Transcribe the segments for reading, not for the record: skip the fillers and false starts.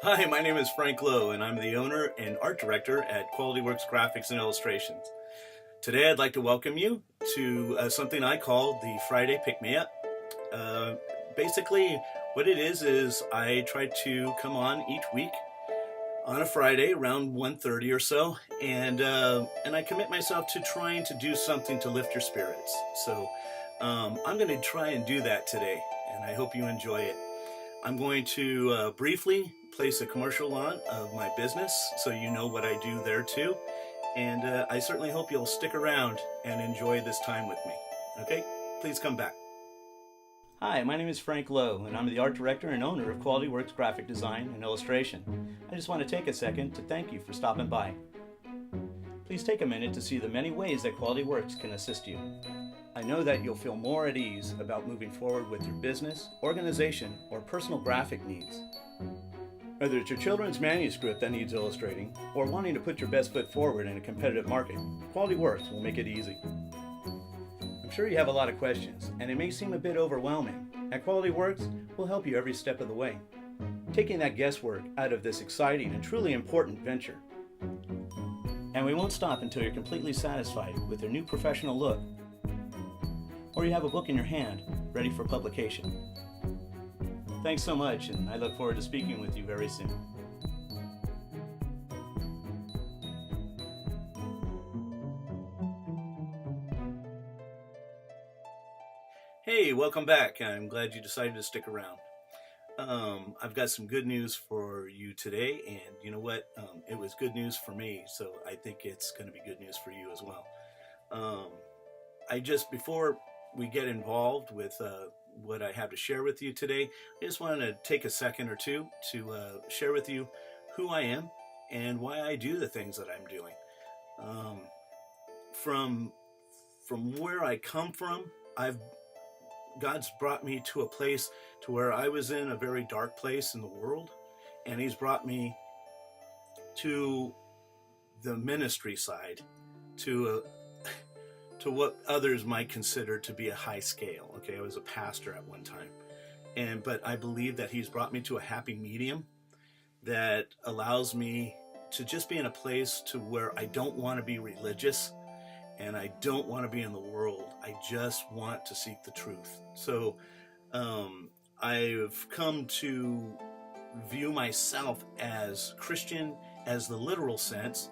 Hi, my name is Frank Lowe, and I'm the owner and art director at Quality Works Graphics and Illustrations. Today, I'd like to welcome you to something I call the Friday Pick-Me-Up. Uh, Basically, what it is I try to come on each week on a Friday around 1:30 or so, and I commit myself to trying to do something to lift your spirits. So I'm going to try and do that today, and I hope you enjoy it. I'm going to briefly place a commercial on of my business so you know what I do there too. And I certainly hope you'll stick around and enjoy this time with me. Okay? Please come back. Hi, my name is Frank Lowe, and I'm the art director and owner of Quality Works Graphic Design and Illustration. I just want to take a second to thank you for stopping by. Please take a minute to see the many ways that Quality Works can assist you. I know that you'll feel more at ease about moving forward with your business, organization, or personal graphic needs. Whether it's your children's manuscript that needs illustrating, or wanting to put your best foot forward in a competitive market, Quality Works will make it easy. I'm sure you have a lot of questions, and it may seem a bit overwhelming. At Quality Works, we'll help you every step of the way, taking that guesswork out of this exciting and truly important venture. And we won't stop until you're completely satisfied with your new professional look, or you have a book in your hand ready for publication. Thanks so much, and I look forward to speaking with you very soon. Hey, welcome back. I'm glad you decided to stick around. I've got some good news for you today, and you know what? It was good news for me, so I think it's going to be good news for you as well. Before we get involved with what I have to share with you today, I just wanted to take a second or two to share with you who I am and why I do the things that I'm doing. From where I come from, God's brought me to a place to where I was in a very dark place in the world, and He's brought me to the ministry side, to what others might consider to be a high scale. Okay, I was a pastor at one time, but I believe that He's brought me to a happy medium that allows me to just be in a place to where I don't want to be religious and I don't want to be in the world. I just want to seek the truth. So I've come to view myself as Christian as the literal sense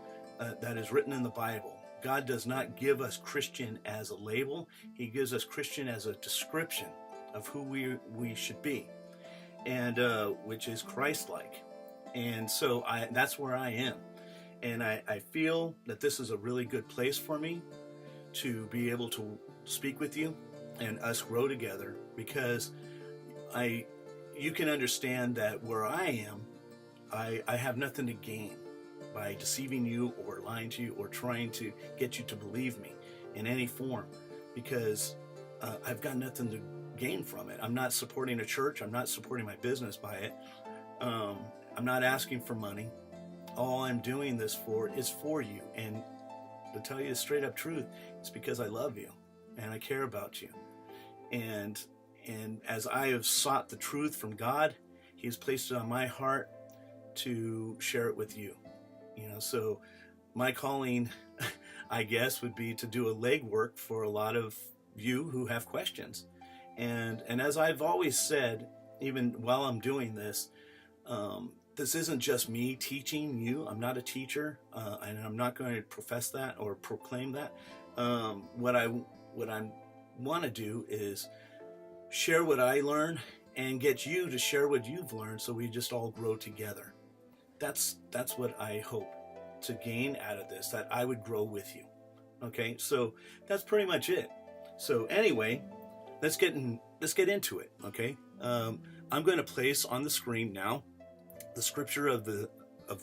that is written in the Bible. God does not give us Christian as a label. He gives us Christian as a description of who we should be, and which is Christ-like. And so that's where I am. And I feel that this is a really good place for me to be able to speak with you and us grow together, because you can understand that where I am, I have nothing to gain by deceiving you or lying to you or trying to get you to believe me in any form, because I've got nothing to gain from it. I'm not supporting a church. I'm not supporting my business by it. I'm not asking for money. All I'm doing this for is for you. And to tell you the straight up truth, it's because I love you and I care about you. And as I have sought the truth from God, He has placed it on my heart to share it with you. So my calling, I guess, would be to do a legwork for a lot of you who have questions. And as I've always said, even while I'm doing this, this isn't just me teaching you. I'm not a teacher, and I'm not going to profess that or proclaim that. What I want to do is share what I learn and get you to share what you've learned, so we just all grow together. That's what I hope to gain out of this, that I would grow with you. Okay, so that's pretty much it. So anyway, let's get into it. Okay, I'm going to place on the screen now the scripture of the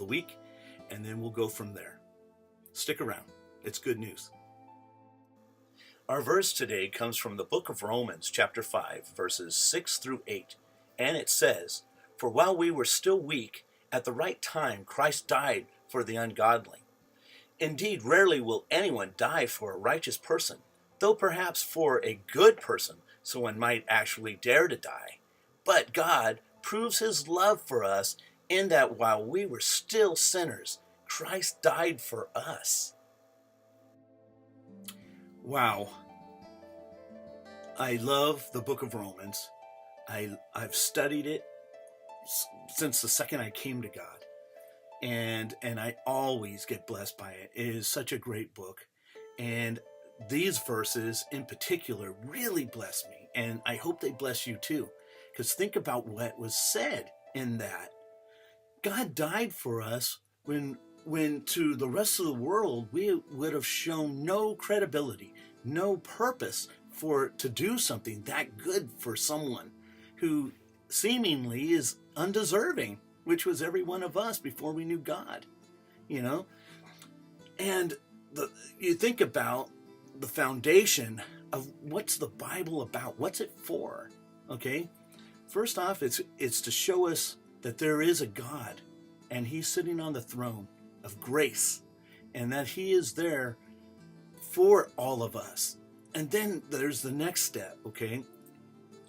week, and then we'll go from there. Stick around. It's good news. Our verse today comes from the book of Romans, chapter 5, verses 6 through 8, and it says, "For while we were still weak, at the right time Christ died for the ungodly. Indeed, rarely will anyone die for a righteous person, though perhaps for a good person someone might actually dare to die. But God proves His love for us in that while we were still sinners, Christ died for us. Wow. I love the book of Romans. I've studied it since the second I came to God. And I always get blessed by it. It is such a great book. And these verses in particular really bless me. And I hope they bless you too. Because think about what was said in that. God died for us when to the rest of the world we would have shown no credibility, no purpose to do something that good for someone who seemingly is undeserving, which was every one of us before we knew God, you know? And you think about the foundation of what's the Bible about? What's it for? Okay? First off, it's to show us that there is a God, and he's sitting on the throne of grace, and that he is there for all of us. And then there's the next step, okay?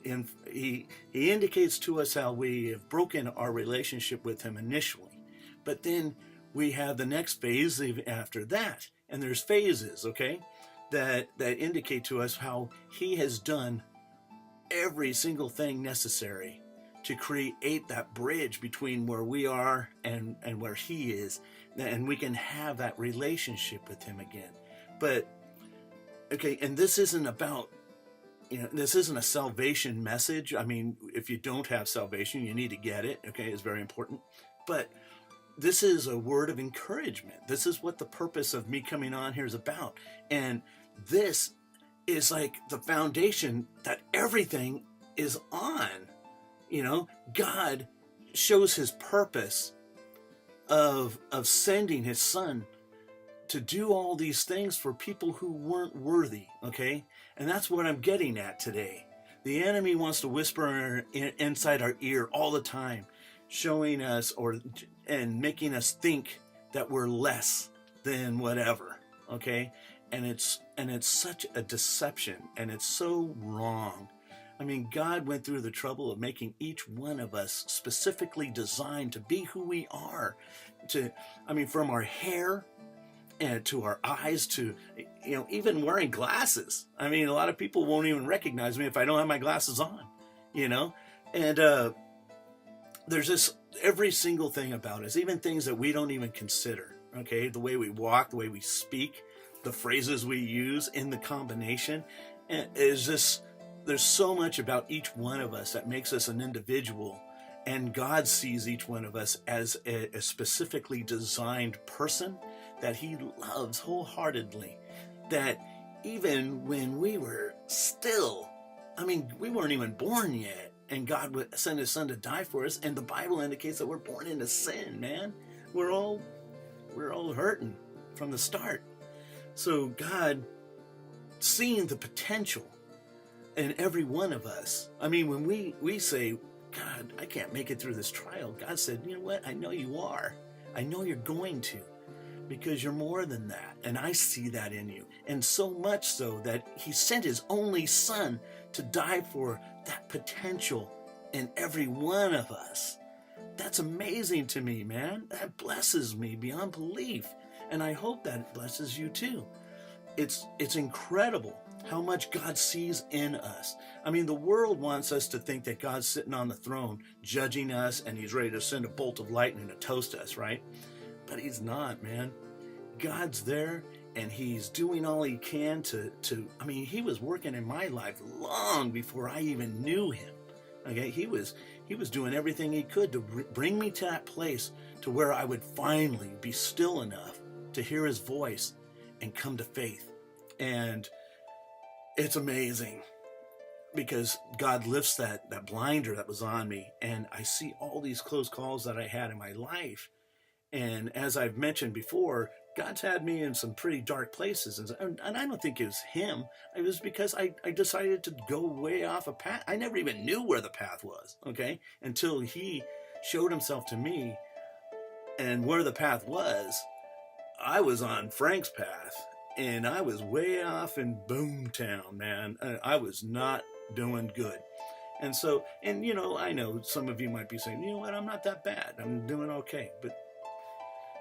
And he indicates to us how we have broken our relationship with him initially. But then we have the next phase after that. And there's phases, okay, that indicate to us how he has done every single thing necessary to create that bridge between where we are and where he is. And we can have that relationship with him again. But, okay, and this isn't about, this isn't a salvation message. I mean, if you don't have salvation, you need to get it, okay? It's very important. But this is a word of encouragement. This is what the purpose of me coming on here is about. And this is like the foundation that everything is on. God shows his purpose of sending his son to do all these things for people who weren't worthy, okay? And that's what I'm getting at today. The enemy wants to whisper inside our ear all the time, showing us and making us think that we're less than whatever, okay? And it's such a deception, and it's so wrong. I mean, God went through the trouble of making each one of us specifically designed to be who we are. From our hair and to our eyes, to, even wearing glasses. I mean, a lot of people won't even recognize me if I don't have my glasses on, And there's this, every single thing about us, even things that we don't even consider, okay? The way we walk, the way we speak, the phrases we use in the combination, is just, there's so much about each one of us that makes us an individual. And God sees each one of us as a specifically designed person that he loves wholeheartedly. That even when we were still, we weren't even born yet, and God would send his son to die for us. And the Bible indicates that we're born into sin, man. We're all hurting from the start. So God, seeing the potential in every one of us. When we say, God, I can't make it through this trial, God said, you know what? I know you are. I know you're going to, because you're more than that. And I see that in you. And so much so that he sent his only son to die for that potential in every one of us. That's amazing to me, man. That blesses me beyond belief. And I hope that blesses you too. It's incredible how much God sees in us. The world wants us to think that God's sitting on the throne judging us and he's ready to send a bolt of lightning to toast us, right? But he's not, man. God's there, and he's doing all he can to he was working in my life long before I even knew him. Okay, he was doing everything he could to bring me to that place to where I would finally be still enough to hear his voice and come to faith. And it's amazing, because God lifts that blinder that was on me, and I see all these close calls that I had in my life. And as I've mentioned before, God's had me in some pretty dark places, and I don't think it was him. It was because I decided to go way off a path. I never even knew where the path was, okay, until he showed himself to me. And where the path was, I was on Frank's path, and I was way off in Boomtown, man. I was not doing good. And so, and you know, I know some of you might be saying, you know what, I'm not that bad. I'm doing okay. But,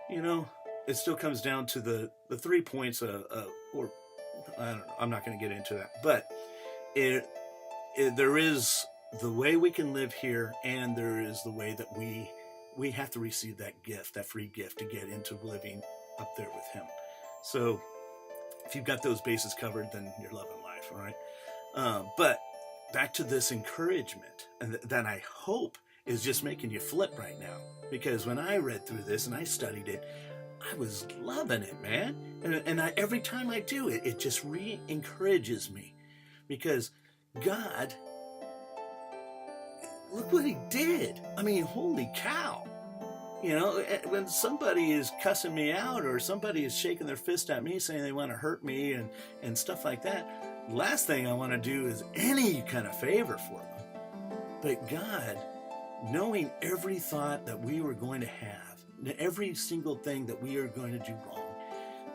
you know, it still comes down to the 3 points or I don't know, I'm not going to get into that. But there is the way we can live here, and there is the way that we have to receive that gift, that free gift, to get into living up there with him. So if you've got those bases covered, then you're loving life, all right? But back to this encouragement, and that I hope is just making you flip right now. Because when I read through this and I studied it, I was loving it, man. And every time I do it, it just re-encourages me. Because God, look what he did. I mean, holy cow. You know, when somebody is cussing me out, or somebody is shaking their fist at me saying they want to hurt me and stuff like that, last thing I want to do is any kind of favor for them. But God, knowing every thought that we were going to have, every single thing that we are going to do wrong,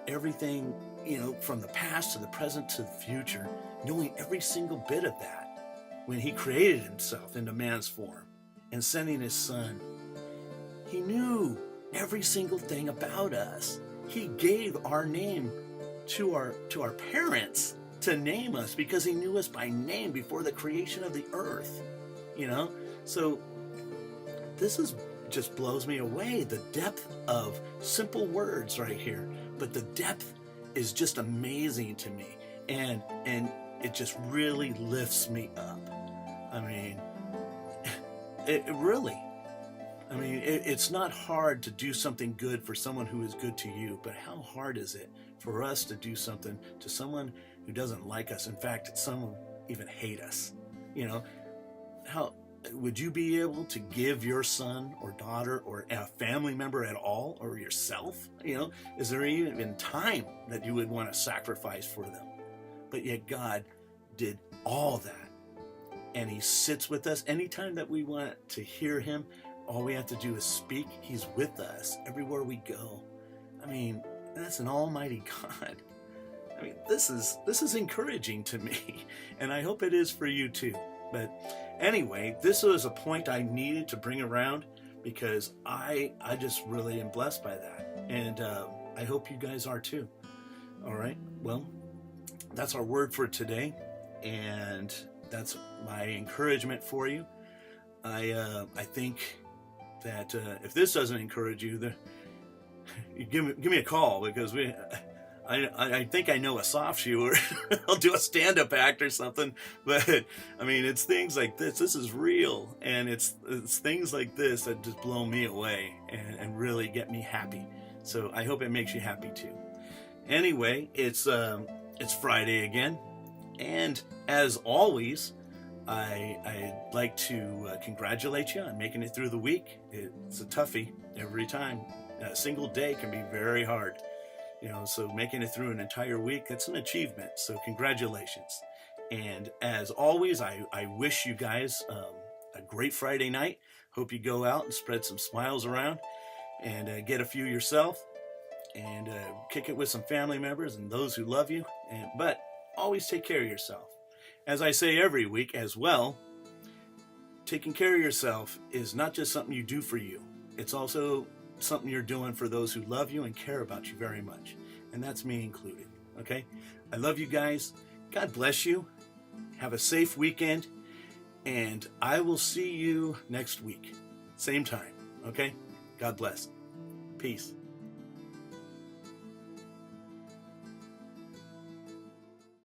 everything, you know, from the past to the present to the future, knowing every single bit of that, when he created himself into man's form and sending his son, he knew every single thing about us. He gave our name to our parents to name us, because he knew us by name before the creation of the earth. You know, so this is just blows me away, the depth of simple words right here, but the depth is just amazing to me, and it just really lifts me up. I mean, it really, I mean, it's not hard to do something good for someone who is good to you, but how hard is it for us to do something to someone who doesn't like us? In fact, some even hate us. You know, how would you be able to give your son or daughter or a family member at all, or yourself? You know, is there even time that you would want to sacrifice for them? But yet God did all that. And he sits with us anytime that we want to hear him. All we have to do is speak. He's with us everywhere we go. I mean, that's an almighty God. I mean, this is encouraging to me, and I hope it is for you too. But anyway, this was a point I needed to bring around, because I just really am blessed by that, and I hope you guys are too. All right, well, that's our word for today, and that's my encouragement for you. I think that if this doesn't encourage you, you give me a call, because I think I know a soft shoe, or I'll do a stand-up act or something. But I mean, it's things like this. This is real, and it's things like this that just blow me away and really get me happy. So I hope it makes you happy too. Anyway, it's Friday again, and as always, I'd like to congratulate you on making it through the week. It's a toughie every time. A single day can be very hard. You know, so making it through an entire week, that's an achievement. So congratulations. And as always, I wish you guys a great Friday night. Hope you go out and spread some smiles around, and get a few yourself, and kick it with some family members and those who love you. But always take care of yourself. As I say every week as well, taking care of yourself is not just something you do for you. It's also something you're doing for those who love you and care about you very much. And that's me included. Okay? I love you guys. God bless you. Have a safe weekend. And I will see you next week. Same time. Okay? God bless. Peace.